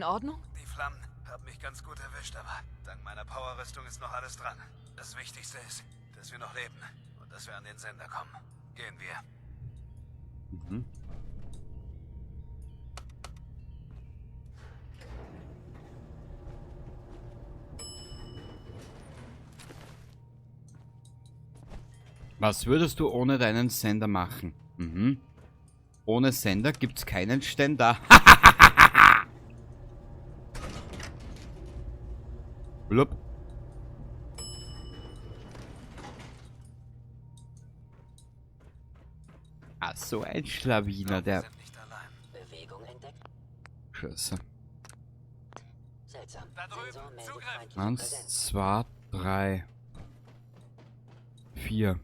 Ordnung? Die Flammen haben mich ganz gut erwischt, aber dank meiner Powerrüstung ist noch alles dran. Das Wichtigste ist, dass wir noch leben und dass wir an den Sender kommen. Gehen wir. Mhm. Was würdest du ohne deinen Sender machen? Mhm. Ohne Sender gibt's keinen Ständer. Blub. Ah, so ein Schlawiner, der... Wir sind nicht allein. Bewegung entdeckt. Scheiße. Seltsam. Da drüben, Sensor meldet Zugriff. feindliche 1, Präsenz. 2, 3, 4.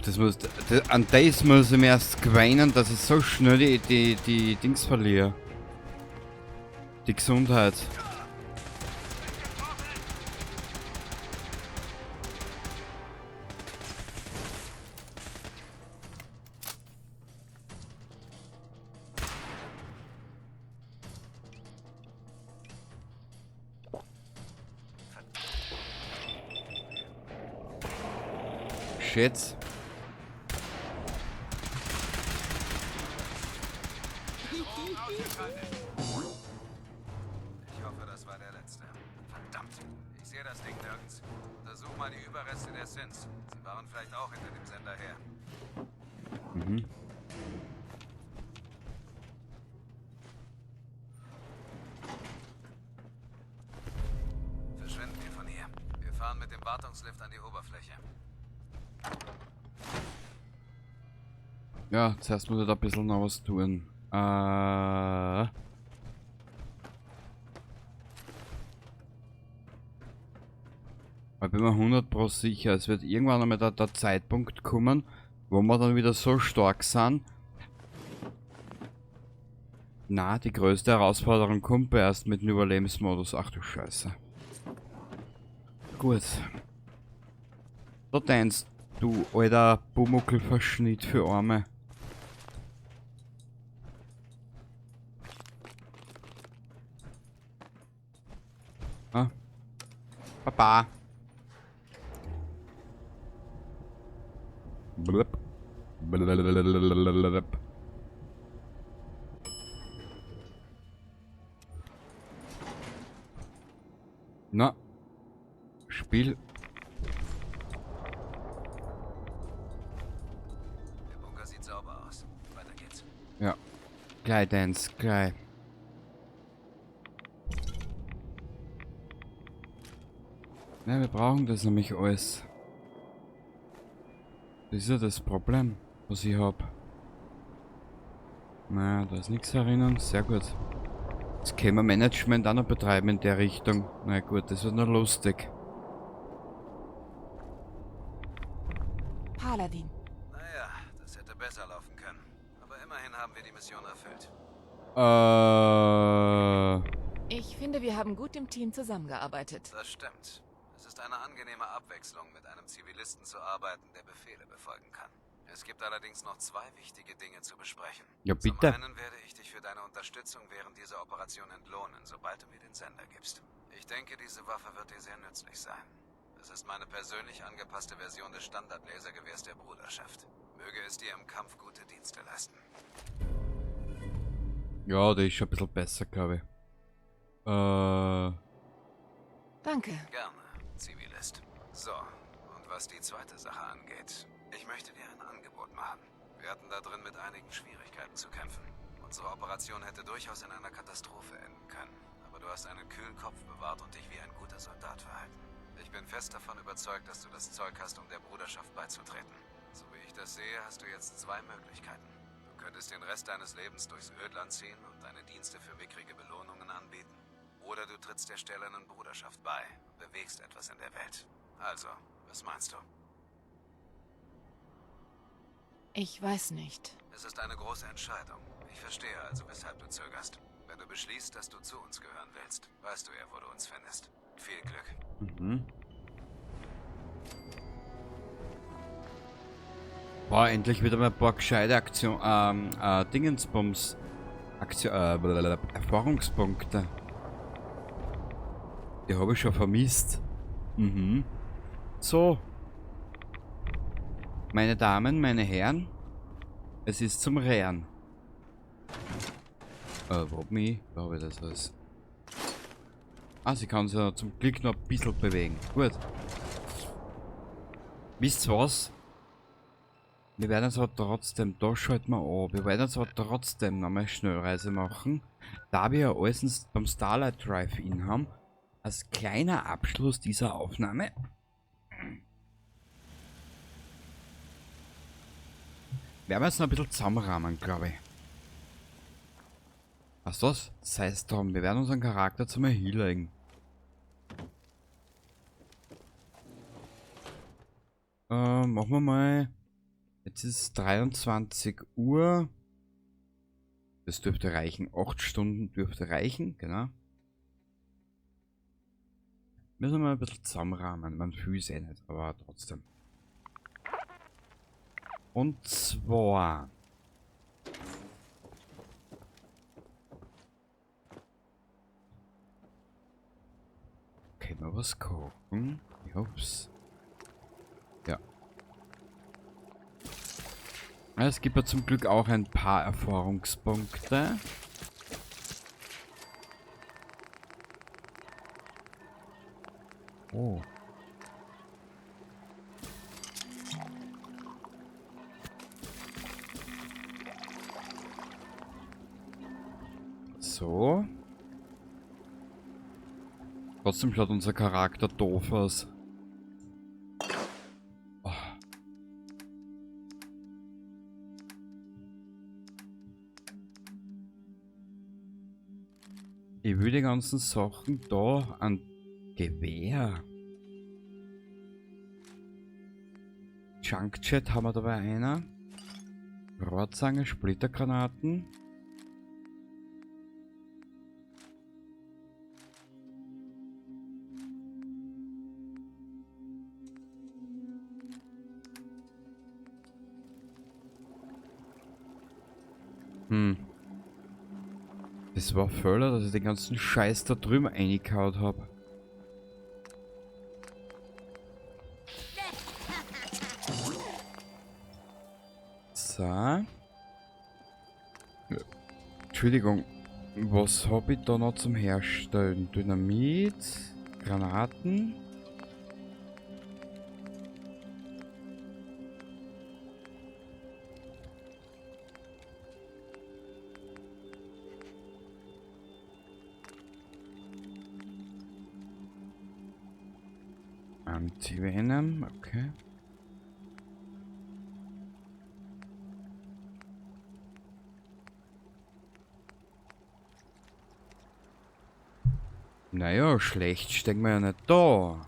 Das muss, an das muss ich mir erst gewöhnen, dass ich so schnell die Dings verliere. Die Gesundheit. Shit. Ich hoffe, das war der letzte. Verdammt, ich sehe das Ding nirgends. Untersuch mal die Überreste der Sins. Sie waren vielleicht auch hinter dem Sender her. Mhm. Verschwinden wir von hier. Wir fahren mit dem Wartungslift an die Oberfläche. Ja, zuerst muss ich da ein bisschen noch was tun. Ich bin mir 100% sicher, es wird irgendwann einmal der Zeitpunkt kommen, wo wir dann wieder so stark sind. Na, die größte Herausforderung kommt erst mit dem Überlebensmodus. Ach du Scheiße. Gut. Da denkst du, alter Bumuckelverschnitt für Arme. Ah. Papa. Blub. Blablabla. Na. Spiel. Der Bunker sieht sauber aus. Weiter geht's. Ja. Gleich, Dance, gleich. Ja, wir brauchen das nämlich alles. Das ist ja das Problem, was ich hab. Na, da ist nichts erinnern. Sehr gut. Jetzt können wir Management auch noch betreiben in der Richtung. Na gut, das wird noch lustig. Paladin. Naja, das hätte besser laufen können. Aber immerhin haben wir die Mission erfüllt. Ich finde, wir haben gut im Team zusammengearbeitet. Das stimmt. Es ist eine angenehme Abwechslung, mit einem Zivilisten zu arbeiten, der Befehle befolgen kann. Es gibt allerdings noch zwei wichtige Dinge zu besprechen. Ja, bitte. Zum einen werde ich dich für deine Unterstützung während dieser Operation entlohnen, sobald du mir den Sender gibst. Ich denke, diese Waffe wird dir sehr nützlich sein. Es ist meine persönlich angepasste Version des Standard-Lasergewehrs der Bruderschaft. Möge es dir im Kampf gute Dienste leisten. Ja, der ist schon ein bisschen besser, glaube ich. Danke. Gerne, Zivilist. So, und was die zweite Sache angeht, ich möchte dir ein Angebot machen. Wir hatten da drin mit einigen Schwierigkeiten zu kämpfen. Unsere Operation hätte durchaus in einer Katastrophe enden können. Aber du hast einen kühlen Kopf bewahrt und dich wie ein guter Soldat verhalten. Ich bin fest davon überzeugt, dass du das Zeug hast, um der Bruderschaft beizutreten. So wie ich das sehe, hast du jetzt zwei Möglichkeiten. Du könntest den Rest deines Lebens durchs Ödland ziehen und deine Dienste für mickrige Belohnungen anbieten. Oder du trittst der stählernen Bruderschaft bei und bewegst etwas in der Welt. Also, was meinst du? Ich weiß nicht. Es ist eine große Entscheidung. Ich verstehe also, weshalb du zögerst. Wenn du beschließt, dass du zu uns gehören willst, weißt du ja, wo du uns findest. Viel Glück. Mhm. Boah, endlich wieder mal ein paar gescheite Dingensbums. Erfahrungspunkte. Die habe ich schon vermisst. Mhm. So. Meine Damen, meine Herren. Es ist zum Rehren. Wo habe ich das alles? Ah, sie kann sich ja zum Glück noch ein bisschen bewegen. Gut. Wisst ihr was? Wir werden zwar trotzdem, da schalten wir an, wir werden zwar trotzdem nochmal Schnellreise machen, da wir ja alles beim Starlight Drive-In haben, als kleiner Abschluss dieser Aufnahme. Werden wir jetzt noch ein bisschen zusammenrahmen, glaube ich. Was das? Sei es drum, wir werden unseren Charakter zum Erhealen. Machen wir mal. Jetzt ist es 23 Uhr. Das dürfte reichen. 8 Stunden dürfte reichen, genau. Müssen wir mal ein bisschen zusammenrahmen. Man fühlt es eh nicht, aber trotzdem. Und zwar. Können wir was kochen? Ups. Ja. Es gibt ja zum Glück auch ein paar Erfahrungspunkte. Oh. So. Trotzdem schaut unser Charakter doof aus. Oh. Ich will die ganzen Sachen da an Gewehr. Junkjet haben wir dabei einer. Rohrzange, Splittergranaten. Das war Fehler, dass ich den ganzen Scheiß da drüben reingehauen habe. So. Entschuldigung, was habe ich da noch zum Herstellen? Dynamit, Granaten. Anti-Venom, okay. Naja, schlecht stecken wir ja nicht da.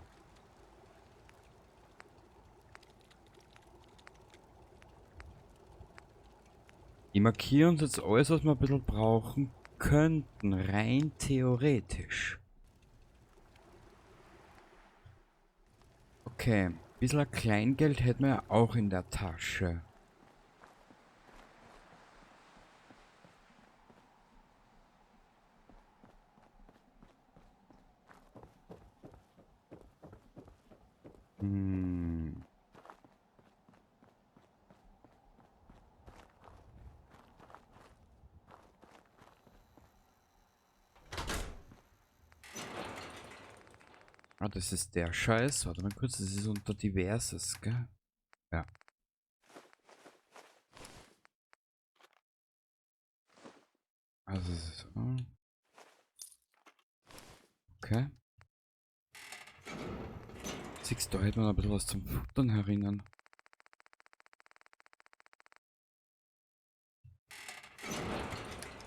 Ich markiere uns jetzt alles, was wir ein bisschen brauchen könnten, rein theoretisch. Okay, ein bisschen Kleingeld hätten wir ja auch in der Tasche. Ah, das ist der Scheiß. Warte mal kurz, das ist unter Diverses, gell? Ja. Also, so. Okay. Siehst du, da hätte man ein bisschen was zum Futtern herinnen.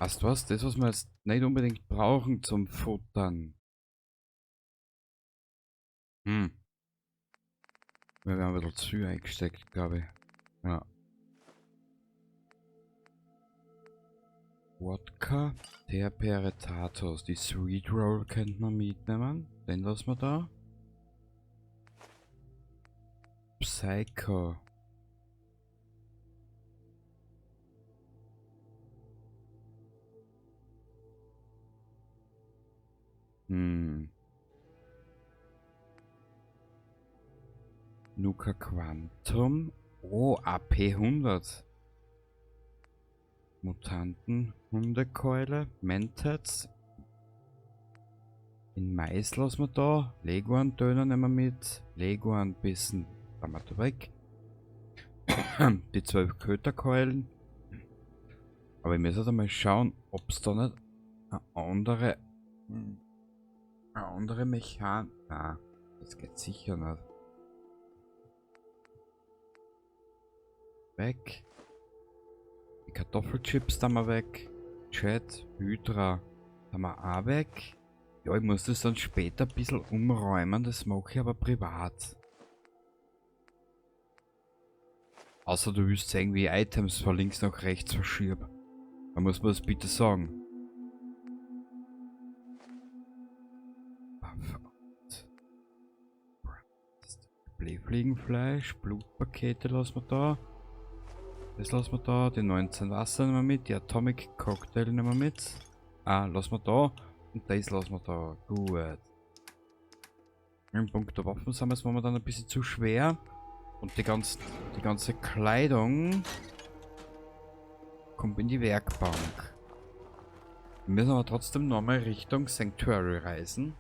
Weißt du was? Das, was wir jetzt nicht unbedingt brauchen zum Futtern. Hm. Wir haben ein bisschen zu viel eingesteckt, glaube ich. Ja. Wodka, Terperetatos. Die Sweet Roll könnte man mitnehmen. Den lassen wir da. Psycho. Nuka Quantum. Oh, AP 100. Mutanten, Hundekeule, Mentats. In Mais lassen wir da. Leguan-Döner nehmen wir mit. Leguan-Bissen. Dann wir da weg. Die 12 Köterkeulen. Aber ich muss halt mal schauen, ob es da nicht eine andere Mechanik. Na, das geht sicher nicht. Weg. Die Kartoffelchips da mal weg. Chat, Hydra, da mal auch weg. Ja, ich muss das dann später ein bisschen umräumen, das mache ich aber privat. Außer du willst irgendwie Items von links nach rechts verschieben. Dann muss man das bitte sagen. Blähfliegenfleisch, Blutpakete lassen wir da. Das lassen wir da, die 19 Wasser nehmen wir mit, die Atomic Cocktail nehmen wir mit. Ah, lassen wir da. Und das lassen wir da. Gut. Im Punkt der Waffen sind wir jetzt momentan ein bisschen zu schwer. Und die ganze Kleidung kommt in die Werkbank. Wir müssen aber trotzdem nochmal Richtung Sanctuary reisen.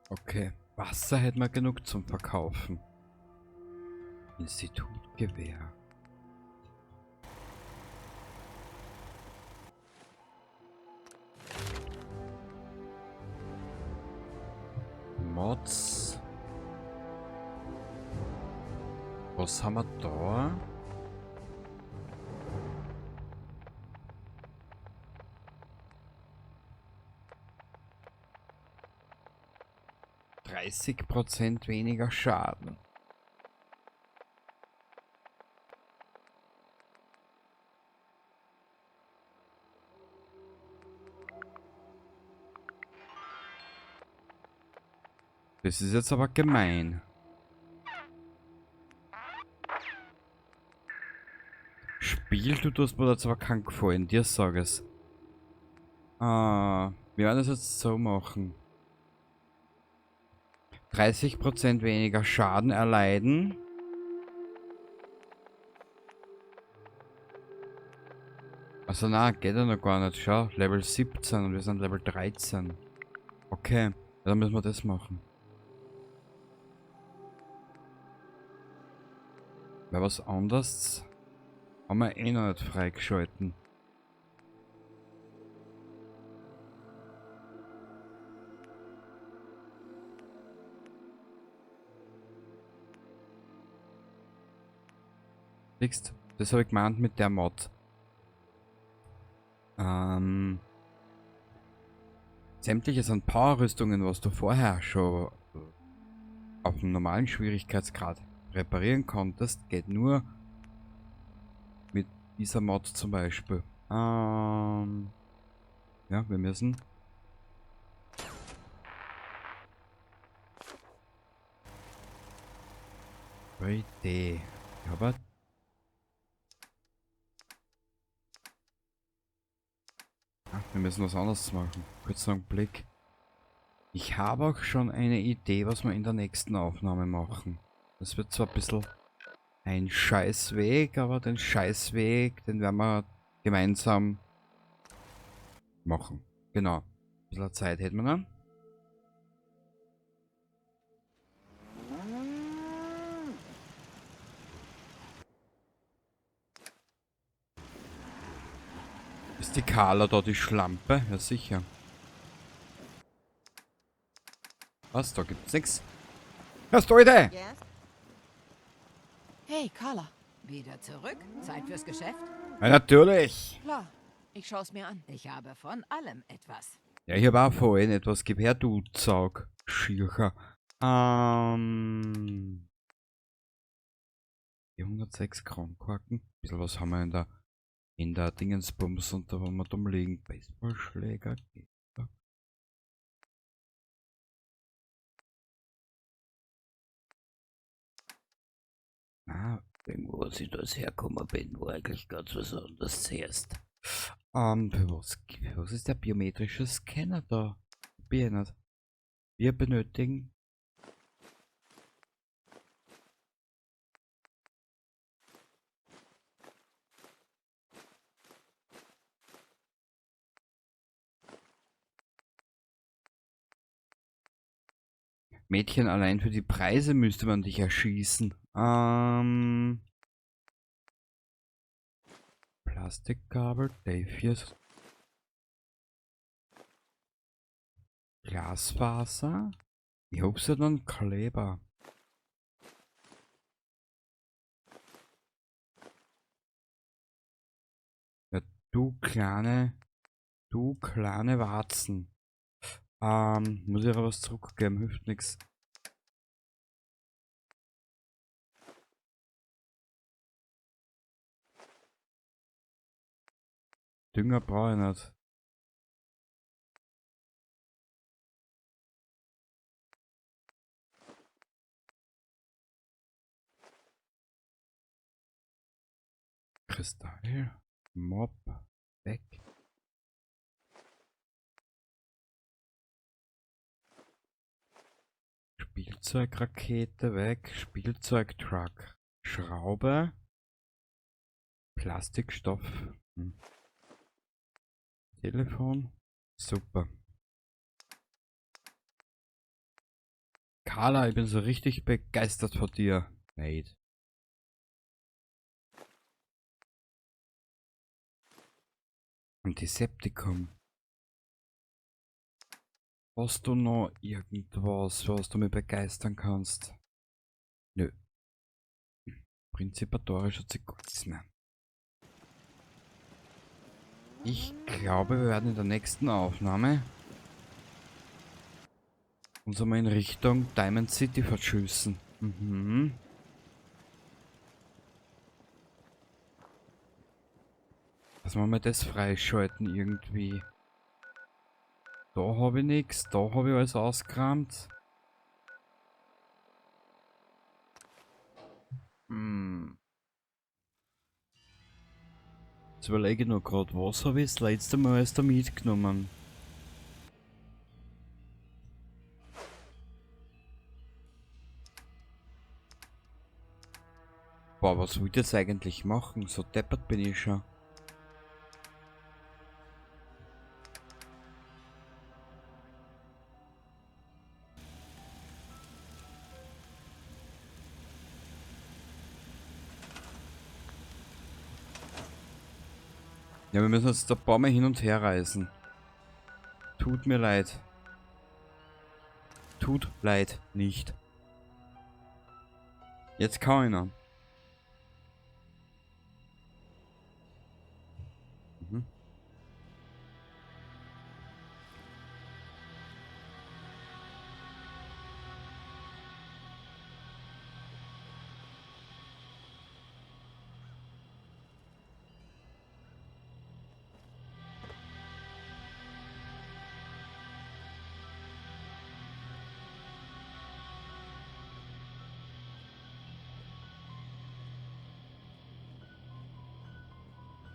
Okay, Wasser hätten wir genug zum Verkaufen. Institutgewehr. Mods. Was haben wir da? %30 weniger Schaden. Das ist jetzt aber gemein. Spiel, du tust mir da zwar keinen Gefallen, dir sag es. Wir werden das jetzt so machen. 30% weniger Schaden erleiden. Also na, geht ja noch gar nicht. Schau, Level 17 und wir sind Level 13. Okay, dann müssen wir das machen. Weil was anderes haben wir eh noch nicht freigeschalten. Siehst, das habe ich gemeint mit der Mod. Sämtliche sind Power-Rüstungen, was du vorher schon auf dem normalen Schwierigkeitsgrad reparieren konntest, geht nur mit dieser Mod zum Beispiel. Ja, wir müssen. Idee. Aber wir müssen was anderes machen. Kurz einen Blick. Ich habe auch schon eine Idee, was wir in der nächsten Aufnahme machen. Das wird zwar ein bisschen ein Scheißweg, aber den Scheißweg, den werden wir gemeinsam machen. Genau. Ein bisschen Zeit hätten wir dann. die Carla da, die Schlampe? Ja, sicher. Was? Da gibt's nix. Was, Leute? Yes? Hey, Carla. Wieder zurück? Zeit fürs Geschäft? Ja, natürlich. Klar, ich schaue es mir an. Ich habe von allem etwas. Ja, ich habe auch vorhin etwas. Gib her, du Zaug. Schircher. 406 Kronkorken. Bisschen was haben wir in der Dingensbums und da, wo wir dumm liegen. Baseballschläger. Ah, irgendwo, als ich da hergekommen bin, war eigentlich ganz was anderes zuerst. Für was ist der biometrische Scanner da? Bin ich nicht. Wir benötigen. Mädchen, allein für die Preise müsste man dich erschießen. Plastikkabel, Davies. Glasfaser. Ich hab sie dann Kleber. Ja, du kleine Warzen. Muss ich aber was zurückgeben, hilft nix. Dünger brauche ich nicht. Kristall, Mob, weg. Spielzeugrakete weg, Spielzeugtruck, Schraube, Plastikstoff, Telefon, super. Carla, ich bin so richtig begeistert von dir. Mate. Antiseptikum. Hast du noch irgendwas, was du mir begeistern kannst? Nö. Prinzipatorischer Zirkulzner. Ich glaube, wir werden in der nächsten Aufnahme uns einmal in Richtung Diamond City verschüssen. Dass wir mal das freischalten irgendwie. Da habe ich nichts, da habe ich alles ausgerammt. Jetzt überlege ich noch gerade, was habe ich das letzte Mal alles da mitgenommen? Boah, was will ich jetzt eigentlich machen? So deppert bin ich schon. Ja, wir müssen jetzt ein paar Mal hin und her reisen. Tut mir leid. Tut leid nicht. Jetzt kann ich noch.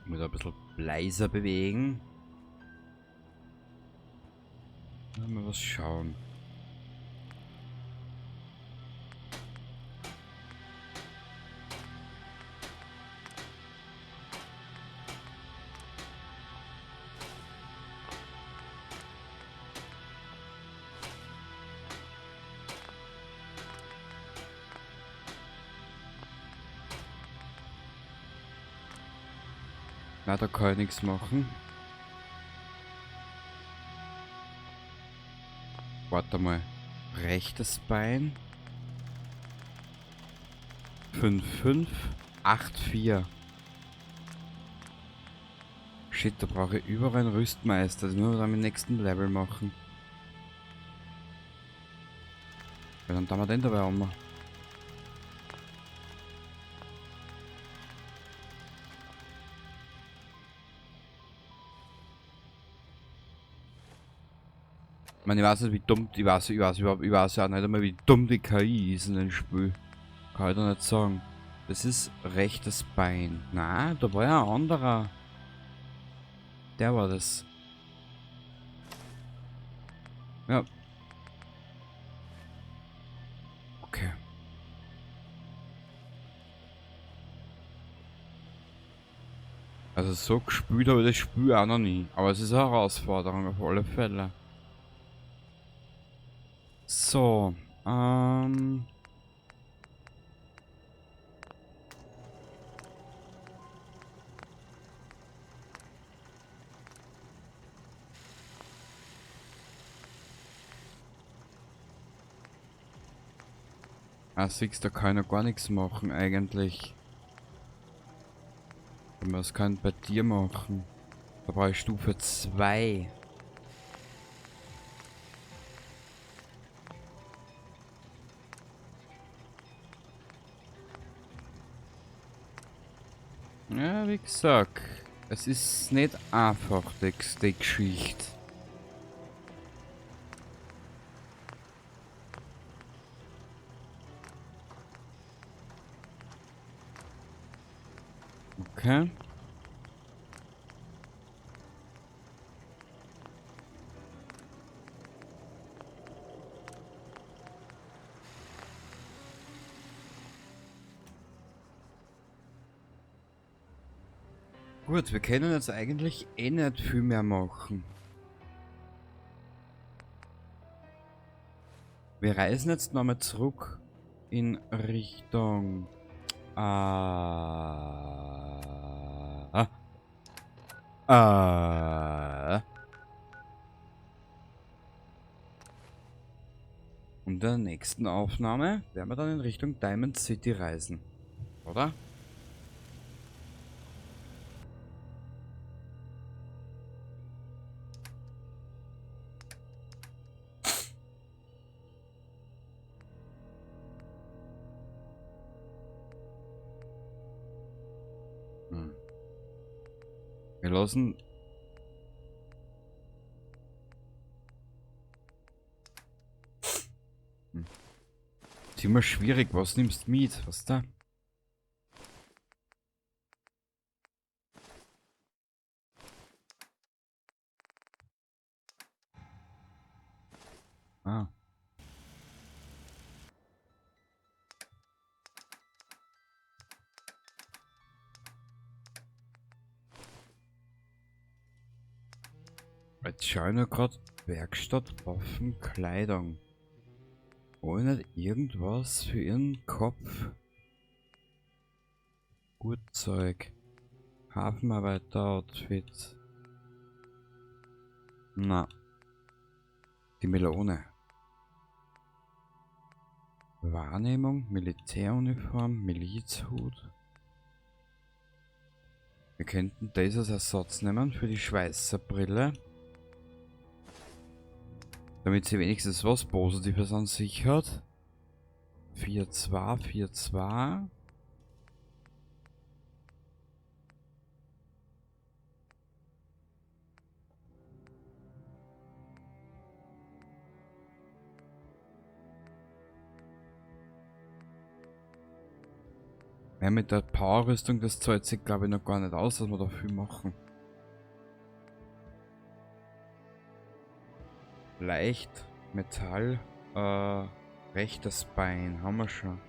Ich muss ein bisschen leiser bewegen. Mal was schauen. Na, da kann ich nichts machen. Warte mal. Rechtes Bein. 5-5. 8-4. Shit, da brauche ich überall einen Rüstmeister. Das müssen wir dann im nächsten Level machen. Ja, dann tun wir den dabei um. Ich meine, ich weiß nicht, wie dumm, ich weiß ja nicht einmal, wie dumm die KI ist in dem Spiel. Kann ich doch nicht sagen. Das ist rechtes Bein. Nein, da war ja ein anderer. Der war das. Ja. Okay. Also so gespielt habe ich das Spiel auch noch nie. Aber es ist eine Herausforderung auf alle Fälle. So, siehst, da kann ich gar nichts machen eigentlich. Was kann ich bei dir machen? Da brauche ich Stufe 2. Ja, wie gesagt, es ist nicht einfach, die Geschichte. Okay. Gut, wir können jetzt eigentlich eh nicht viel mehr machen. Wir reisen jetzt nochmal zurück in Richtung... Und in der nächsten Aufnahme werden wir dann in Richtung Diamond City reisen. Oder? Wir lassen... Ist immer schwierig, was nimmst du mit? Was da? Ah. Jetzt schau ich nur gerade Werkstatt, Waffen, Kleidung. Ohne nicht irgendwas für ihren Kopf. Gut Zeug. Hafenarbeiter-Outfit. Na. Die Melone. Wahrnehmung, Militäruniform, Milizhut. Wir könnten das als Ersatz nehmen für die Schweißerbrille. Damit sie wenigstens was Positives an sich hat. 4-2, 4-2. Ja, mit der Powerrüstung, das zahlt sich glaube ich noch gar nicht aus, dass wir da viel machen. Leicht, Metall, rechtes Bein, haben wir schon.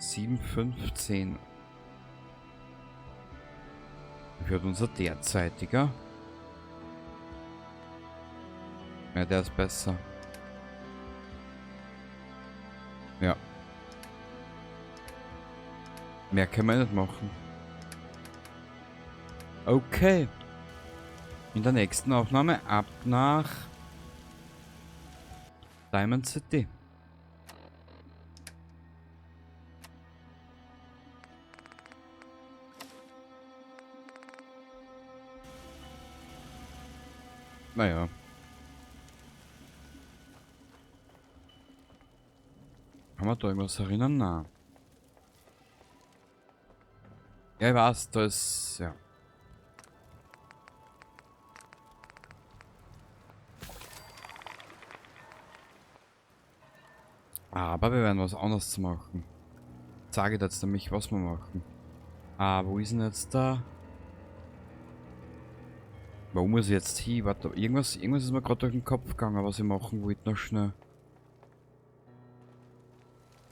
7,15. Wie wird unser derzeitiger? Ja, der ist besser. Ja. Mehr können wir nicht machen. Okay. In der nächsten Aufnahme ab nach Diamond City. Naja. Kann man da irgendwas erinnern? Nein. Ja, ich weiß, da ist... ja. Aber wir werden was anderes machen. Ich sage jetzt nämlich, was wir machen. Wo ist denn jetzt da? Wo muss ich jetzt hin? Warte, irgendwas ist mir gerade durch den Kopf gegangen, was ich machen wollte, noch schnell.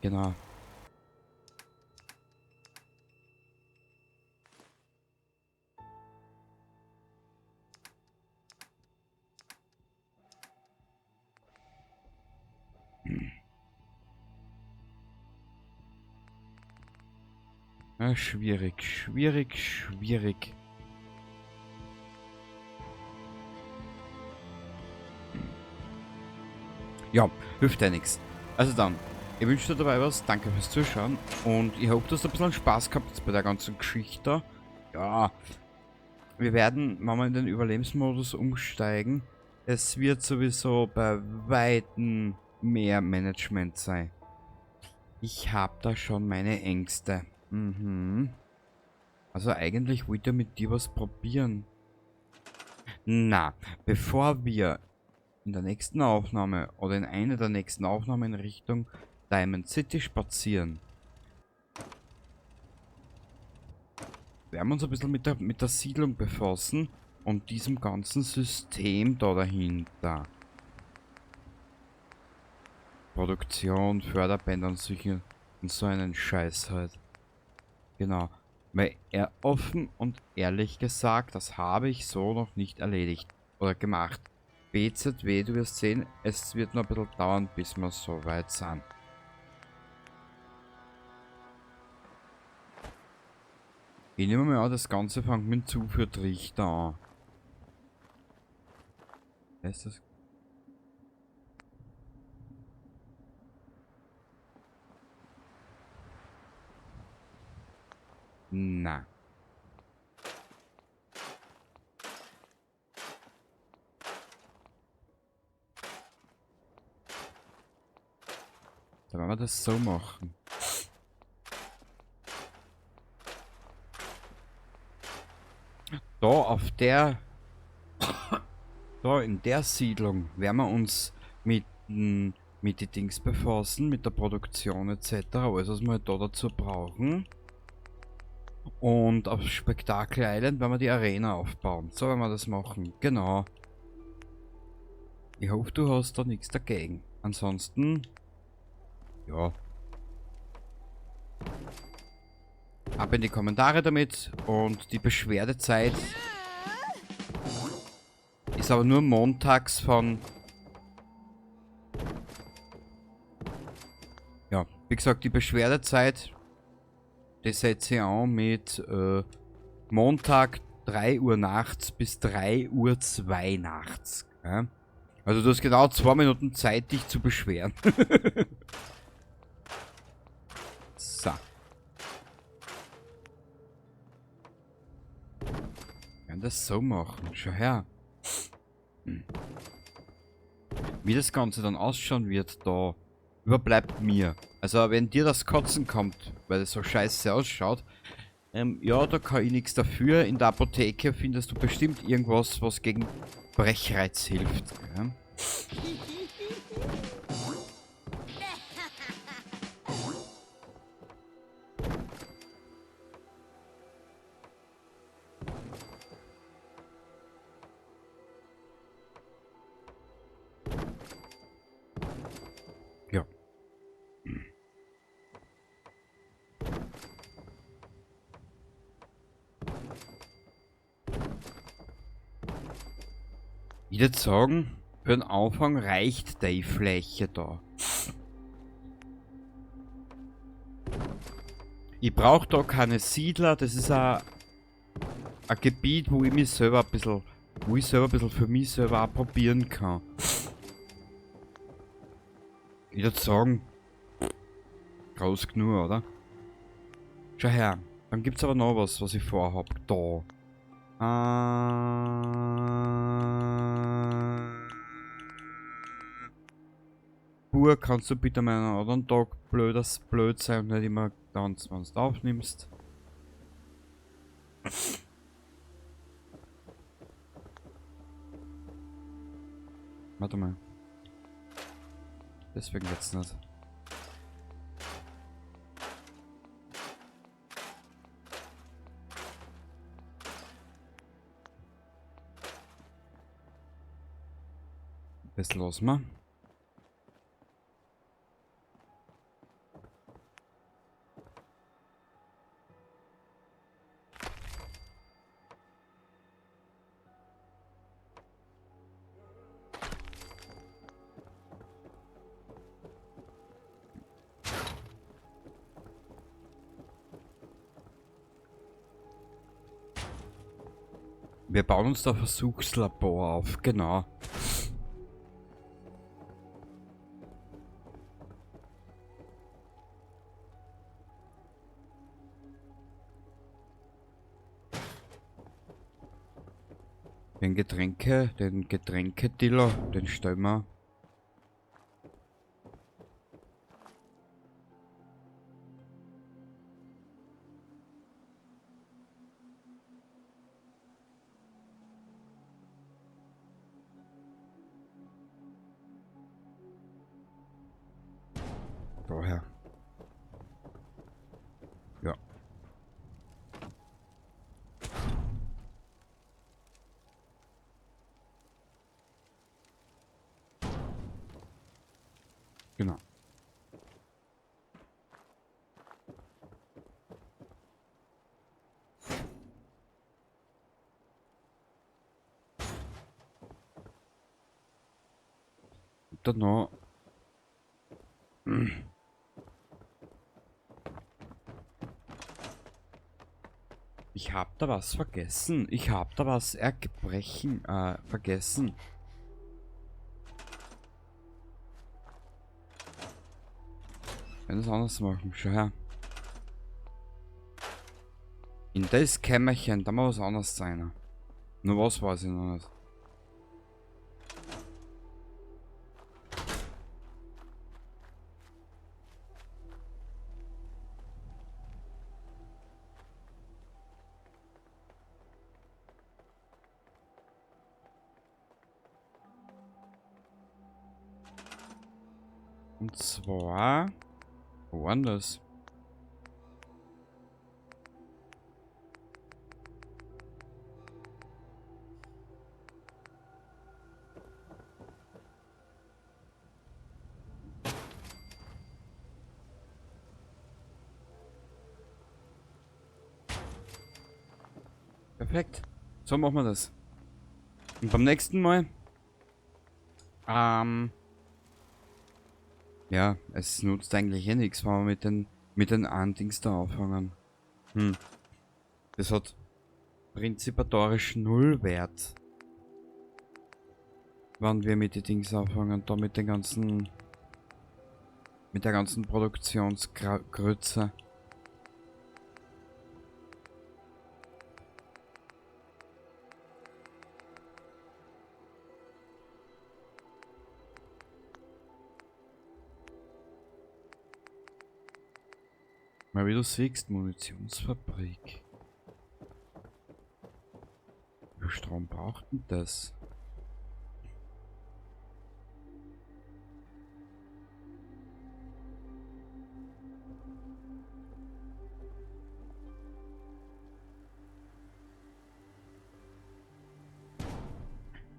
Genau. Ja, schwierig, schwierig, schwierig. Ja, hilft ja nichts. Also dann, ich wünsche dir dabei was, danke fürs Zuschauen und ich hoffe, dass du ein bisschen Spaß gehabt hast bei der ganzen Geschichte. Ja, wir werden, wenn wir in den Überlebensmodus umsteigen, es wird sowieso bei Weitem mehr Management sein. Ich habe da schon meine Ängste. Also eigentlich wollte ich mit dir was probieren. Na, bevor wir in der nächsten Aufnahme oder in einer der nächsten Aufnahmen in Richtung Diamond City spazieren, werden wir uns ein bisschen mit der Siedlung befassen und diesem ganzen System da dahinter. Produktion, Förderbänder und so einen Scheiß halt. Genau. Weil offen und ehrlich gesagt, das habe ich so noch nicht erledigt oder gemacht. BZW, du wirst sehen, es wird noch ein bisschen dauern, bis wir so weit sind. Ich nehme mal an, das Ganze fängt mit dem Zuführtrichter an. Ist das? Na. Dann werden wir das so machen. Da auf der... da in der Siedlung werden wir uns mit den Dings befassen, mit der Produktion etc. Alles, was wir da dazu brauchen. Und auf Spektakel Island werden wir die Arena aufbauen. So werden wir das machen. Genau. Ich hoffe, du hast da nichts dagegen. Ansonsten... ja. Ab in die Kommentare damit. Und die Beschwerdezeit ist aber nur montags von... ja, wie gesagt, die Beschwerdezeit... das setze ich an mit Montag 3 Uhr nachts bis 3 Uhr 2 nachts. Ja? Also du hast genau 2 Minuten Zeit, dich zu beschweren. So. Wir werden das so machen. Schau her. Wie das Ganze dann ausschauen wird, da überbleibt mir. Also wenn dir das Kotzen kommt, weil es so scheiße ausschaut, ja, da kann ich nichts dafür. In der Apotheke findest du bestimmt irgendwas, was gegen Brechreiz hilft. Ja? Ja. Ich würde sagen, für den Anfang reicht die Fläche da. Ich brauche da keine Siedler, das ist ein Gebiet, wo ich mich selber ein bisschen, für mich selber auch probieren kann. Ich würde sagen, groß genug, oder? Schau her. Dann gibt's aber noch was, was ich vorhab. Da. Bur, kannst du bitte mal einen anderen Tag blöd sein und nicht immer ganz, wenn du aufnimmst. Warte mal. Deswegen jetzt nicht. Das lassen wir. Wir bauen uns da Versuchslabor auf, genau. Den Getränkedealer, den stellen wir. Daher. Ja. Genau. Und dann noch. Ich hab da was vergessen. Ich hab da was vergessen. Wenn das anders machen, schau her. In das Kämmerchen, da muss was anderes sein. Nur was weiß ich noch nicht. Und zwar woanders. Perfekt. So machen wir das. Und beim nächsten Mal. Ja, es nutzt eigentlich eh nichts, wenn wir mit den Andings da anfangen. Das hat prinzipatorisch null Wert. Wann wir mit den Dings anfangen, da mit den ganzen. Mit der ganzen Produktionsgrütze. Mal wie du siehst, Munitionsfabrik. Wie viel Strom braucht denn das?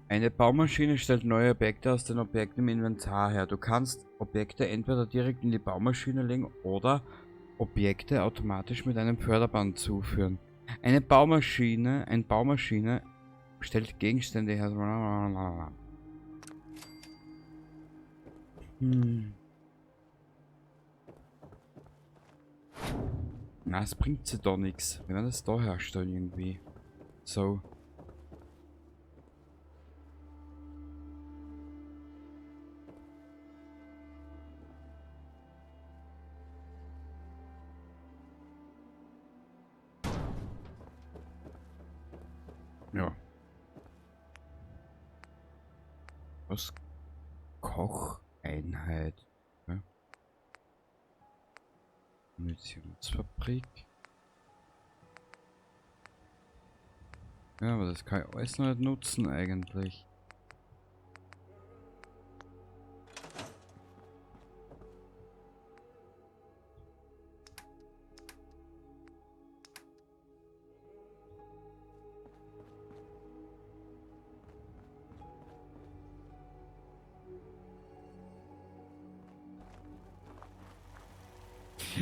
Eine Baumaschine stellt neue Objekte aus den Objekten im Inventar her. Du kannst Objekte entweder direkt in die Baumaschine legen oder Objekte automatisch mit einem Förderband zuführen. Eine Baumaschine stellt Gegenstände her. Na, es bringt sie doch nichts. Wir werden das da herstellen irgendwie. So. Was? Kocheinheit. Ja. Munitionsfabrik. Ja, aber das kann ich alles noch nicht nutzen eigentlich.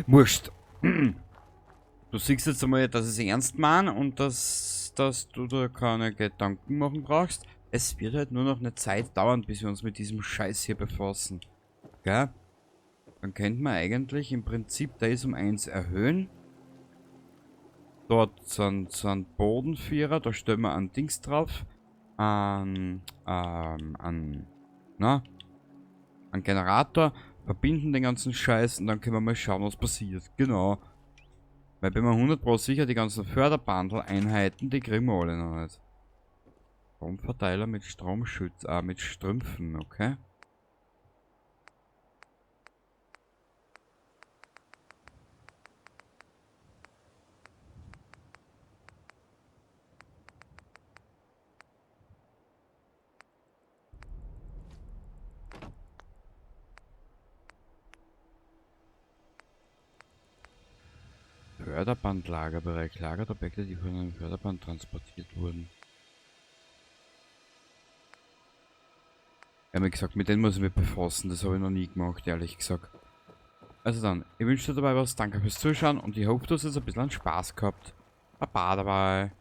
Wurscht. Du siehst jetzt einmal, dass ich es ernst meine und dass du da keine Gedanken machen brauchst. Es wird halt nur noch eine Zeit dauern, bis wir uns mit diesem Scheiß hier befassen. Gell? Dann könnte man eigentlich im Prinzip das um 1 erhöhen. Dort sind Bodenvierer, da stellen wir ein Dings drauf. Ein Generator. Verbinden den ganzen Scheiß und dann können wir mal schauen, was passiert. Genau. Weil bin mir 100% sicher, die ganzen Förderbundle-Einheiten, die kriegen wir alle noch nicht. Stromverteiler mit Stromschutz, mit Strümpfen, okay. Förderbandlagerbereich. Lagert Objekte, die von einem Förderband transportiert wurden. Ja, wie gesagt, mit denen muss ich mich befassen. Das habe ich noch nie gemacht, ehrlich gesagt. Also dann, ich wünsche dir dabei was. Danke fürs Zuschauen und ich hoffe, du hast jetzt ein bisschen Spaß gehabt. Baba dabei.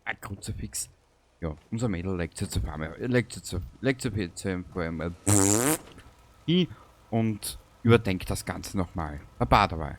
Ein Kruzifix. Ja, unser Mädel legt jetzt auf einmal. Legt jetzt vor allem und überdenkt das Ganze nochmal. Baba dabei.